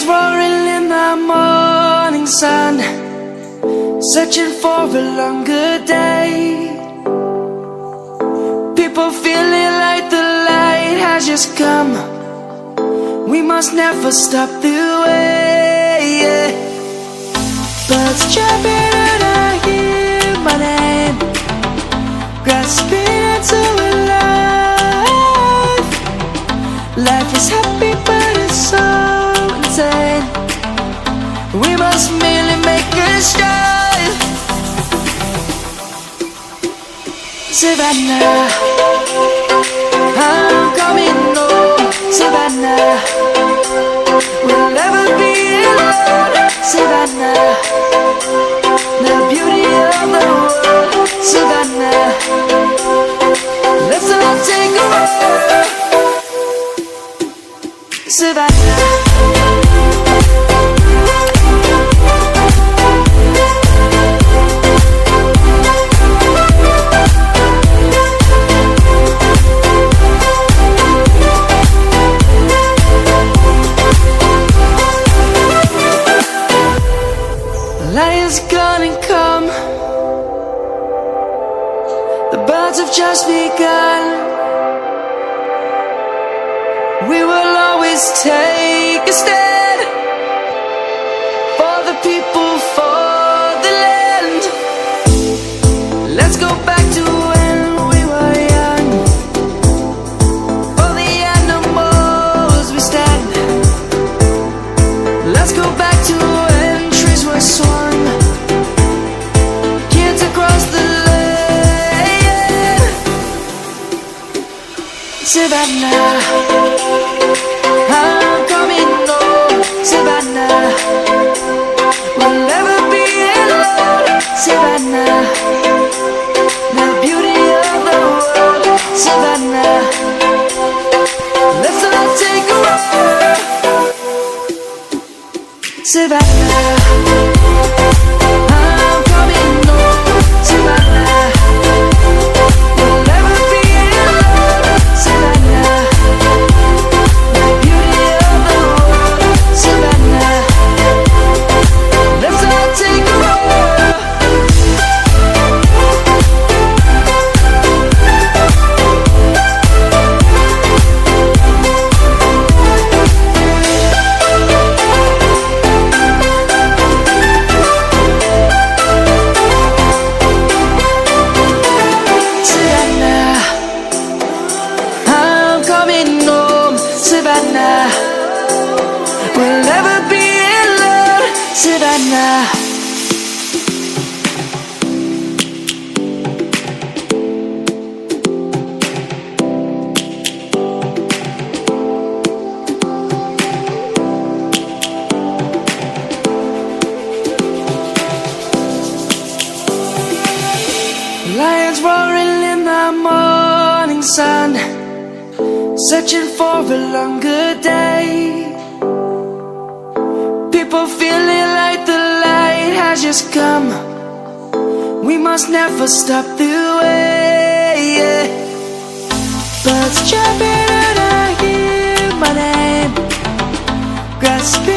roaring in the morning sun, searching for a longer day. People feeling like the light has just come. We must never stop the way. Birds jumping and I hear my name, grasping into a life. Life is happy but it's so insane. We must merely make a strive. Savannah, I'm coming home. Savannah, we'll never be alone. Savannah, the beauty of the world. Savannah, let's all take a walk. Savannah, lion's gonna come. The birds have just begun. We will always take a stand for the people, for the land. Let's go back to when we were young. For the animals we stand. Let's go back to when trees were swung, kids across the land. Savannah, I'm coming home. Savannah, we'll never be alone. Savannah, the beauty of the world. Savannah, let's all take a walk. Savannah, I'm coming home. Savannah, we'll never be alone. Savannah, the beauty of the world. Savannah, let's all take a walk. Savannah, I'm coming home. Savannah, we'll never be alone. Savannah. Lions roaring in the morning sun, searching for a longer day. People feeling like the light has just come. We must never stop the way. Birds jumping and I hear my name, grasping